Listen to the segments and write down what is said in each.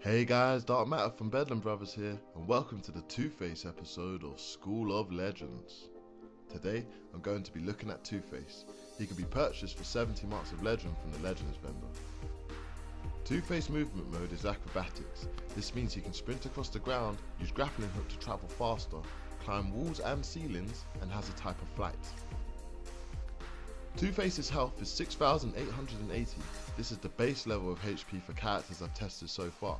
Hey guys, DarkMata from Bedlam Brothers here, and welcome to the Two-Face episode of School of Legends. Today, I'm going to be looking at Two-Face. He can be purchased for 70 marks of legend from the Legends vendor. Two-Face movement mode is acrobatics. This means he can sprint across the ground, use grappling hook to travel faster, climb walls and ceilings, and has a type of flight. Two-Face's health is 6,880. This is the base level of HP for characters I've tested so far.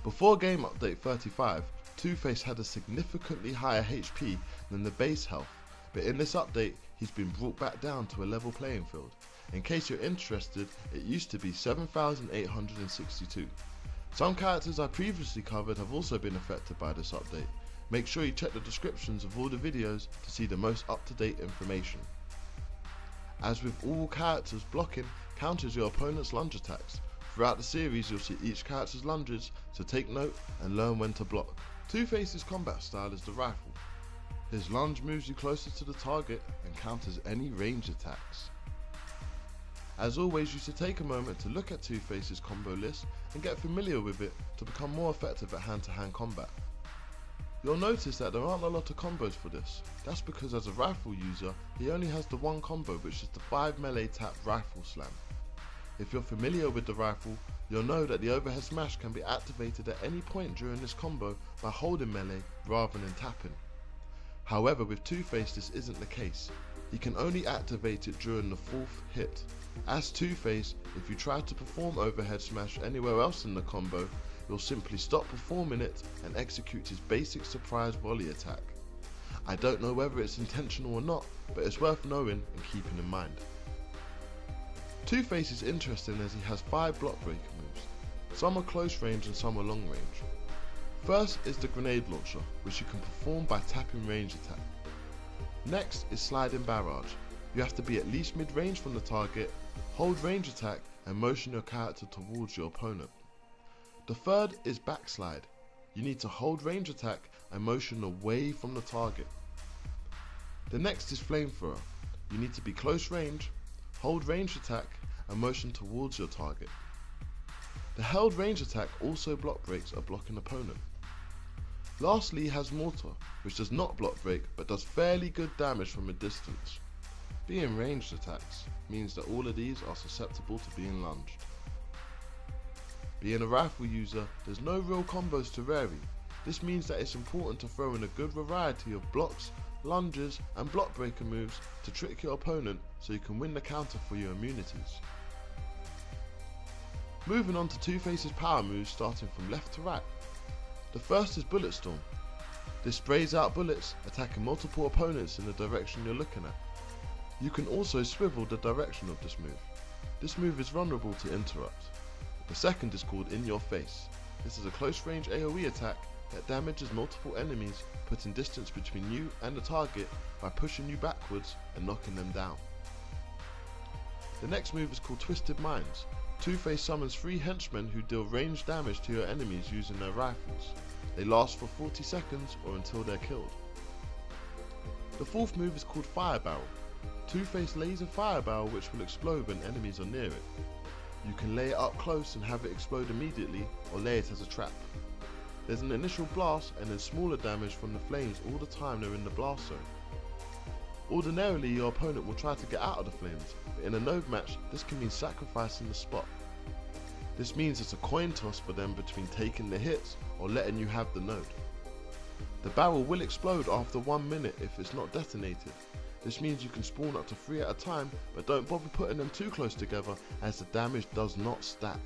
Before game update 35, Two-Face had a significantly higher HP than the base health, but in this update he's been brought back down to a level playing field. In case you're interested, it used to be 7,862. Some characters I previously covered have also been affected by this update. Make sure you check the descriptions of all the videos to see the most up-to-date information. As with all characters, blocking counters your opponent's lunge attacks. Throughout the series you'll see each character's lunges, so take note and learn when to block. Two-Face's combat style is the rifle. His lunge moves you closer to the target and counters any range attacks. As always, you should take a moment to look at Two-Face's combo list and get familiar with it to become more effective at hand-to-hand combat. You'll notice that there aren't a lot of combos for this. That's because as a rifle user, he only has the one combo, which is the 5 melee tap rifle slam. If you're familiar with the rifle, you'll know that the overhead smash can be activated at any point during this combo by holding melee rather than tapping. However, with Two-Face this isn't the case. He can only activate it during the 4th hit. As Two-Face, if you try to perform overhead smash anywhere else in the combo, you'll simply stop performing it and execute his basic surprise volley attack. I don't know whether it's intentional or not, but it's worth knowing and keeping in mind. Two-Face is interesting as he has 5 block breaker moves. Some are close range and some are long range. First is the grenade launcher, which you can perform by tapping range attack. Next is sliding barrage. You have to be at least mid-range from the target, hold range attack and motion your character towards your opponent. The third is backslide. You need to hold range attack and motion away from the target. The next is flamethrower. You need to be close range, hold range attack and motion towards your target. The held range attack also block breaks a blocking opponent. Lastly, he has mortar, which does not block break but does fairly good damage from a distance. Being ranged attacks means that all of these are susceptible to being lunged. Being a rifle user, there's no real combos to vary. This means that it's important to throw in a good variety of blocks, lunges and block breaker moves to trick your opponent so you can win the counter for your immunities. Moving on to Two-Face's power moves starting from left to right. The first is Bullet Storm. This sprays out bullets, attacking multiple opponents in the direction you're looking at. You can also swivel the direction of this move. This move is vulnerable to interrupt. The second is called In Your Face. This is a close range AoE attack that damages multiple enemies, putting distance between you and the target by pushing you backwards and knocking them down. The next move is called Twisted Minds. Two-Face summons 3 henchmen who deal ranged damage to your enemies using their rifles. They last for 40 seconds or until they're killed. The fourth move is called Fire Barrel. Two-Face lays a fire barrel which will explode when enemies are near it. You can lay it up close and have it explode immediately, or lay it as a trap. There's an initial blast and then smaller damage from the flames all the time they're in the blast zone. Ordinarily your opponent will try to get out of the flames, but in a node match this can mean sacrificing the spot. This means it's a coin toss for them between taking the hits or letting you have the node. The barrel will explode after 1 minute if it's not detonated. This means you can spawn up to 3 at a time, but don't bother putting them too close together as the damage does not stack.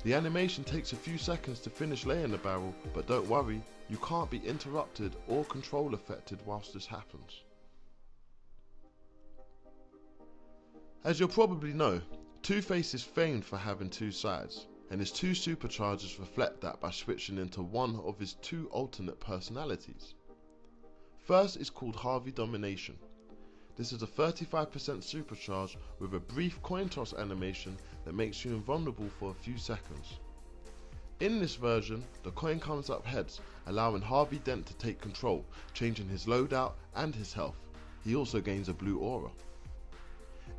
The animation takes a few seconds to finish laying the barrel, but don't worry, you can't be interrupted or control affected whilst this happens. As you'll probably know, Two-Face is famed for having 2 sides, and his 2 superchargers reflect that by switching into one of his 2 alternate personalities. First is called Harvey Domination. This is a 35% supercharge with a brief coin toss animation that makes you invulnerable for a few seconds. In this version, the coin comes up heads, allowing Harvey Dent to take control, changing his loadout and his health. He also gains a blue aura.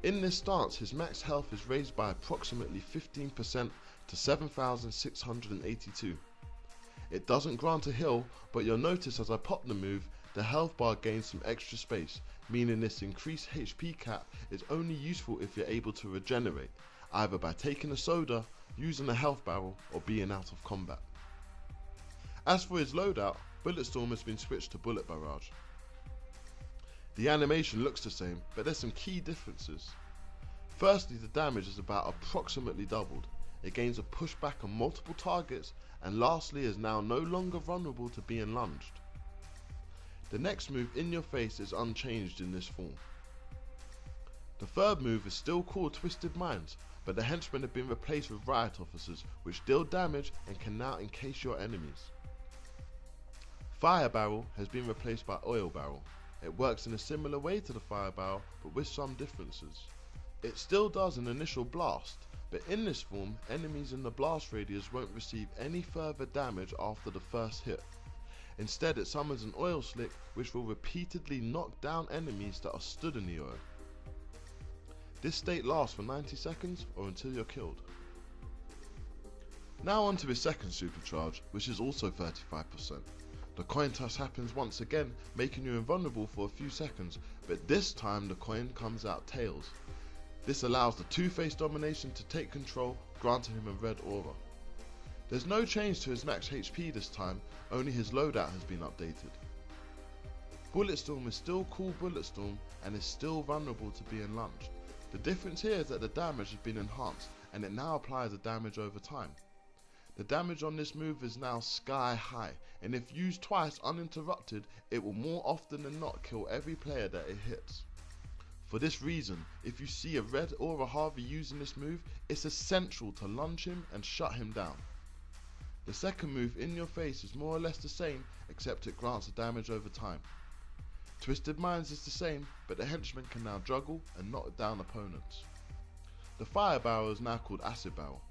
In this stance, his max health is raised by approximately 15%, to 7,682. It doesn't grant a heal, but you'll notice as I pop the move, the health bar gains some extra space, meaning this increased HP cap is only useful if you're able to regenerate, either by taking a soda, using a health barrel, or being out of combat. As for his loadout, Bulletstorm has been switched to Bullet Barrage. The animation looks the same, but there's some key differences. Firstly, the damage is about approximately doubled. It gains a pushback on multiple targets, and lastly is now no longer vulnerable to being lunged. The next move, In Your Face, is unchanged in this form. The third move is still called Twisted Minds, but the henchmen have been replaced with riot officers, which deal damage and can now encase your enemies. Fire Barrel has been replaced by Oil Barrel. It works in a similar way to the Fire Barrel, but with some differences. It still does an initial blast, but in this form, enemies in the blast radius won't receive any further damage after the first hit. Instead, it summons an oil slick which will repeatedly knock down enemies that are stood in the oil. This state lasts for 90 seconds or until you're killed. Now on to his second supercharge, which is also 35%. The coin toss happens once again, making you invulnerable for a few seconds, but this time the coin comes out tails. This allows the Two-Face Domination to take control, granting him a red aura. There's no change to his max HP this time, only his loadout has been updated. Bulletstorm is still called Bulletstorm and is still vulnerable to being lunged. The difference here is that the damage has been enhanced and it now applies the damage over time. The damage on this move is now sky high, and if used twice uninterrupted, it will more often than not kill every player that it hits. For this reason, if you see a red aura Harvey using this move, it's essential to lunge him and shut him down. The second move, In Your Face, is more or less the same, except it grants the damage over time. Twisted Minds is the same, but the henchmen can now juggle and knock down opponents. The Fire Barrel is now called Acid Barrel.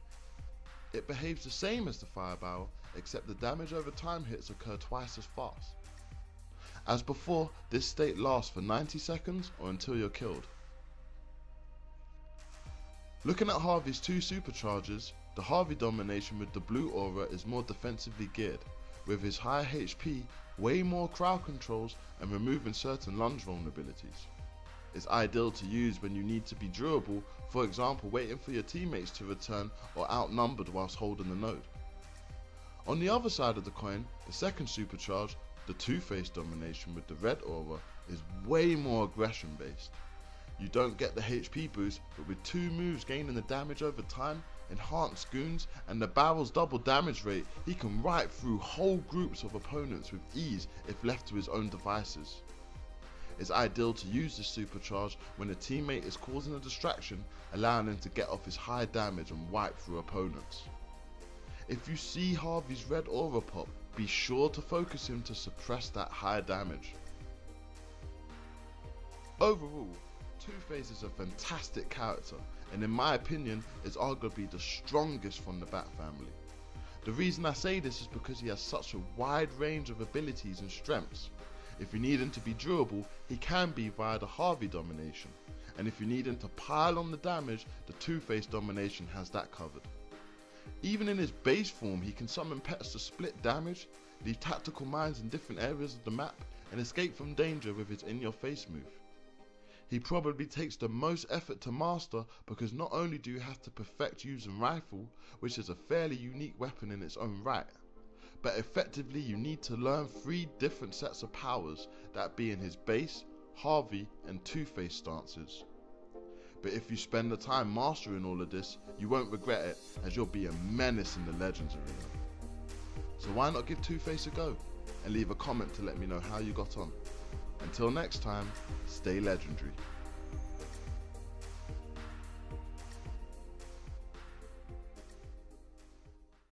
It behaves the same as the Fire Barrel, except the damage over time hits occur twice as fast. As before, this state lasts for 90 seconds or until you're killed. Looking at Harvey's two supercharges, the Harvey Domination with the blue aura is more defensively geared, with his high HP, way more crowd controls and removing certain lunge vulnerabilities. It's ideal to use when you need to be durable, for example waiting for your teammates to return or outnumbered whilst holding the node. On the other side of the coin, the second supercharge, the Two-Face Domination with the red aura, is way more aggression based. You don't get the HP boost, but with two moves gaining the damage over time, enhanced goons, and the barrel's double damage rate, he can ride through whole groups of opponents with ease if left to his own devices. It's ideal to use this supercharge when a teammate is causing a distraction, allowing him to get off his high damage and wipe through opponents. If you see Harvey's red aura pop, be sure to focus him to suppress that high damage. Overall, Two-Face is a fantastic character, and in my opinion is arguably the strongest from the Bat family. The reason I say this is because he has such a wide range of abilities and strengths. If you need him to be durable, he can be via the Harvey Domination, and if you need him to pile on the damage, the Two-Face Domination has that covered. Even in his base form, he can summon pets to split damage, leave tactical mines in different areas of the map, and escape from danger with his In Your Face move. He probably takes the most effort to master because not only do you have to perfect using rifle, which is a fairly unique weapon in its own right, but effectively you need to learn 3 different sets of powers, that being his base, Harvey, and Two-Face stances. But if you spend the time mastering all of this, you won't regret it, as you'll be a menace in the Legends arena. So why not give Two-Face a go, and leave a comment to let me know how you got on. Until next time, stay legendary.